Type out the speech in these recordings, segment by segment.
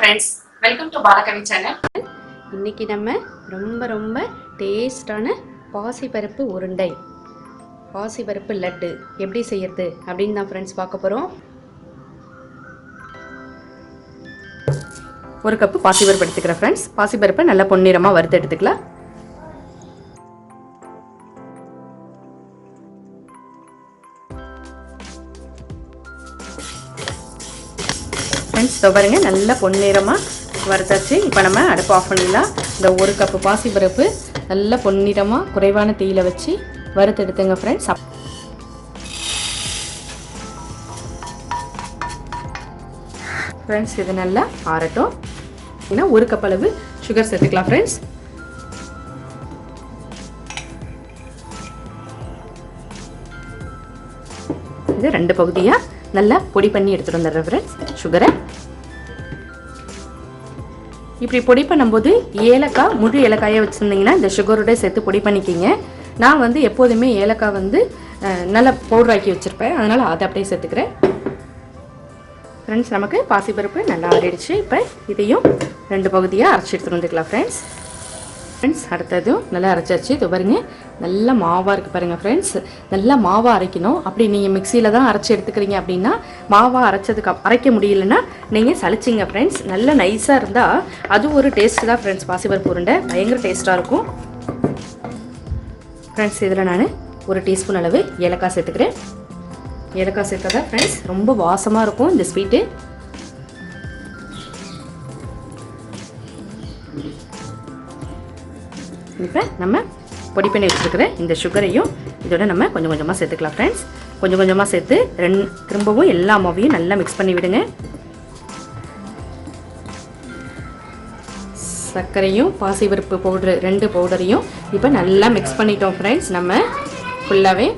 friends, welcome to BALA channel. இன்னைக்கு நம்ம ரொம்ப டேஸ்டான பாசி பருப்பு உருண்டை, பாசி பருப்பு லட்டு எப்படி செய்யறது அப்படின்னு தான் ஃப்ரெண்ட்ஸ் பார்க்க போறோம். ஒரு கப் பாசி பருப்பு எடுத்துக்கிறேன் ஃப்ரெண்ட்ஸ். பாசி பருப்பை நல்லா பொன்னிறமா வறுத்து எடுத்துக்கலாம். ஃப்ரெண்ட்ஸ் பாருங்க நல்லா பொன்னிறமா வறுத்தாச்சு. இப்போ நம்ம அடுப்பு ஆஃப் பண்ணிடலாம். இந்த ஒரு கப்பு பாசி பருப்பு நல்லா பொன்னிறமா குறைவான தீயில வச்சு வறுத்து எடுத்துங்க ஃப்ரெண்ட்ஸ். ஃப்ரெண்ட்ஸ் இது நல்லா ஆறட்டும். இன்னும் ஒரு கப் அளவு சுகர் சேர்த்துக்கலாம் ஃப்ரெண்ட்ஸ். இது ரெண்டு பகுதியா நல்லா பொடி பண்ணி எடுத்துட்டு வந்துடுறேன் ஃப்ரெண்ட்ஸ். சுகரை இப்படி பொடி பண்ணும்போது ஏலக்காய், முழு ஏலக்காயை வச்சுருந்தீங்கன்னா இந்த சுகரோட சேர்த்து பொடி பண்ணிக்கிங்க. நான் வந்து எப்போதுமே ஏலக்காய் வந்து நல்லா பவுடர் ஆக்கி வச்சுருப்பேன், அதனால் அதை அப்படியே சேர்த்துக்கிறேன். ஃப்ரெண்ட்ஸ் நமக்கு பாசிப்பருப்பு நல்லா ஆறிடுச்சு. இப்போ இதையும் ரெண்டு பகுதியாக அரைச்சி எடுத்துகிட்டு வந்துக்கலாம் ஃப்ரெண்ட்ஸ். அடுத்ததும் நல்லா அரைச்சாச்சு. இது பாருங்க நல்லா மாவாக இருக்குது பாருங்கள் ஃப்ரெண்ட்ஸ். நல்லா மாவாக அரைக்கணும். அப்படி நீங்கள் மிக்சியில் தான் அரைச்சி எடுத்துக்கிறீங்க அப்படின்னா மாவாக அரைக்க முடியலன்னா நீங்கள் சளிச்சிங்க ஃப்ரெண்ட்ஸ். நல்லா நைஸாக இருந்தால் அது ஒரு டேஸ்ட்டு தான் ஃப்ரெண்ட்ஸ். பாசிப்பருப்பு உருண்டை பயங்கர டேஸ்ட்டாக இருக்கும் ஃப்ரெண்ட்ஸ். இதில் நான் ஒரு டீஸ்பூன் அளவு ஏலக்காய் சேர்த்துக்கிறேன். ஏலக்காய் சேர்த்தா ஃப்ரெண்ட்ஸ் ரொம்ப வாசமாக இருக்கும் இந்த ஸ்வீட்டு. இப்போ நம்ம பொடி பண்ணி வச்சுருக்கிற இந்த சுகரையும் இதோட நம்ம கொஞ்சம் கொஞ்சமாக சேர்த்துக்கலாம் ஃப்ரெண்ட்ஸ். கொஞ்சம் கொஞ்சமாக சேர்த்து திரும்பவும் எல்லா மாவையும் நல்லா மிக்ஸ் பண்ணி விடுங்க. சர்க்கரையும் பாசிப்பருப்பு பவுடர் ரெண்டு பவுடரையும் இப்போ நல்லா மிக்ஸ் பண்ணிட்டோம் ஃப்ரெண்ட்ஸ் நம்ம ஃபுல்லாகவே.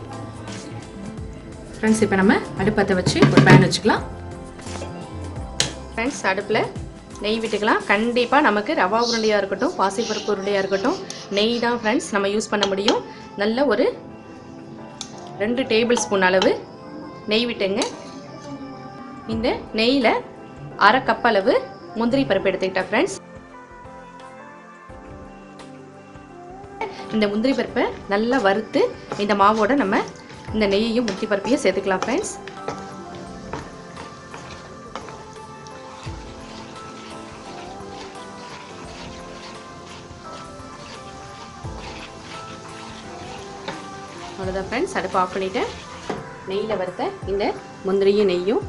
ஃப்ரெண்ட்ஸ் இப்போ நம்ம அடுப்பத்தை வச்சு ஒரு பேன் வச்சுக்கலாம் ஃப்ரெண்ட்ஸ். அடுப்பில் நெய் விட்டுக்கலாம். கண்டிப்பாக நமக்கு ரவா உருண்டையாக இருக்கட்டும், பாசிப்பருப்பு உருண்டையாக இருக்கட்டும், நெய் தான் ஃப்ரெண்ட்ஸ் நம்ம யூஸ் பண்ண முடியும். நல்ல ஒரு 2 டேபிள் ஸ்பூன் அளவு நெய் விட்டுங்க. இந்த நெய்யில் அரை கப் அளவு முந்திரி பருப்பு எடுத்துக்கிட்டேன் ஃப்ரெண்ட்ஸ். இந்த முந்திரி பருப்பை நல்லா வறுத்து இந்த மாவோட நம்ம இந்த நெய்யையும் முந்திரி பருப்பையும் சேர்த்துக்கலாம் ஃப்ரெண்ட்ஸ். அவ்வளோதான் ஃப்ரெண்ட்ஸ். அடுப்பு ஆஃப் பண்ணிவிட்டேன். நெய்யில் வறுத்த இந்த முந்திரியும் நெய்யும்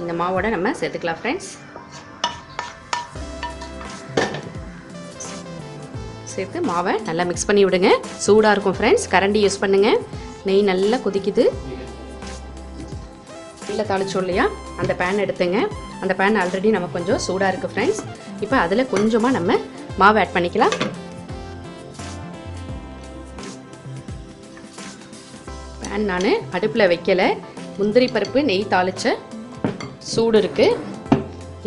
இந்த மாவோட நம்ம சேர்த்துக்கலாம் ஃப்ரெண்ட்ஸ். சேர்த்து மாவை நல்லா மிக்ஸ் பண்ணி விடுங்க. சூடாக இருக்கும் ஃப்ரெண்ட்ஸ். கரண்டி யூஸ் பண்ணுங்கள். நெய் நல்லா கொதிக்குது. இல்லை தாளிச்சோம் இல்லையா, அந்த பேன் எடுத்துங்க. அந்த பேன் ஆல்ரெடி நமக்கு கொஞ்சம் சூடாக இருக்குது ஃப்ரெண்ட்ஸ். இப்போ அதில் கொஞ்சமாக நம்ம மாவை ஆட் பண்ணிக்கலாம். பேன் நான் அடுப்பில் வைக்கலை. முந்திரி பருப்பு நெய் தாளித்த சூடு இருக்குது.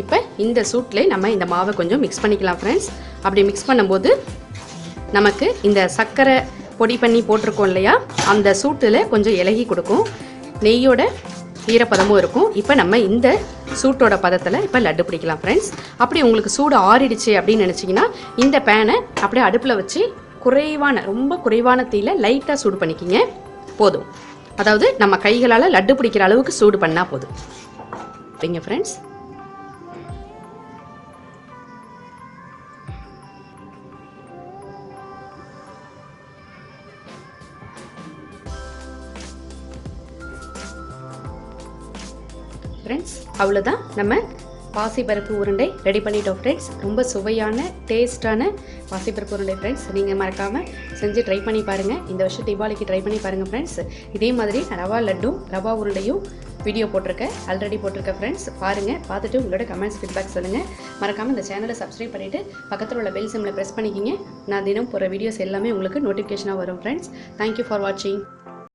இப்போ இந்த சூட்டில் நம்ம இந்த மாவை கொஞ்சம் மிக்ஸ் பண்ணிக்கலாம் ஃப்ரெண்ட்ஸ். அப்படி மிக்ஸ் பண்ணும்போது நமக்கு இந்த சர்க்கரை பொடி பண்ணி போட்டிருக்கோம் இல்லையா, அந்த சூட்டில் கொஞ்சம் இலகி கொடுக்கும். நெய்யோட ஈரப்பதமும் இருக்கும். இப்போ நம்ம இந்த சூட்டோட பதத்தில் இப்போ லட்டு பிடிக்கலாம் ஃப்ரெண்ட்ஸ். அப்படி உங்களுக்கு சூடு ஆறிடுச்சு அப்படின்னு நினச்சிங்கன்னா இந்த பேனை அப்படியே அடுப்பில் வச்சு ரொம்ப குறைவான தீயில் லைட்டாக சூடு பண்ணிக்கிங்க போதும். அதாவது நம்ம கைகளால் லட்டு பிடிக்கிற அளவுக்கு சூடு பண்ணால் போதும் சரிங்க ஃப்ரெண்ட்ஸ். ஃப்ரெண்ட்ஸ் அவ்வளோதான், நம்ம பாசிப்பருப்பு உருண்டை ரெடி பண்ணிட்டோம் ஃப்ரெண்ட்ஸ். ரொம்ப சுவையான டேஸ்டான பாசிப்பருப்பு உருண்டை ஃப்ரெண்ட்ஸ். நீங்கள் மறக்காமல் செஞ்சு ட்ரை பண்ணி பாருங்கள். இந்த வருஷம் தீபாவளிக்கு ட்ரை பண்ணி பாருங்கள் ஃப்ரெண்ட்ஸ். இதே மாதிரி ரவா லட்டும் ரவா உருண்டையும் வீடியோ ஆல்ரெடி போட்டிருக்கேன் ஃப்ரெண்ட்ஸ். பாருங்கள், பார்த்துட்டு உங்களோட கமெண்ட்ஸ் ஃபீட்பேக் சொல்லுங்கள். மறக்காமல் இந்த சேனலை சப்ஸ்கிரைப் பண்ணிவிட்டு பக்கத்தில் உள்ள பெல் சிம்மில் ப்ரெஸ் பண்ணிக்கிங்க. நான் தினம் போகிற வீடியோஸ் எல்லாமே உங்களுக்கு நோட்டிஃபிகேஷனாக வரும் ஃப்ரெண்ட்ஸ். தேங்க்யூ ஃபார் வாட்சிங்.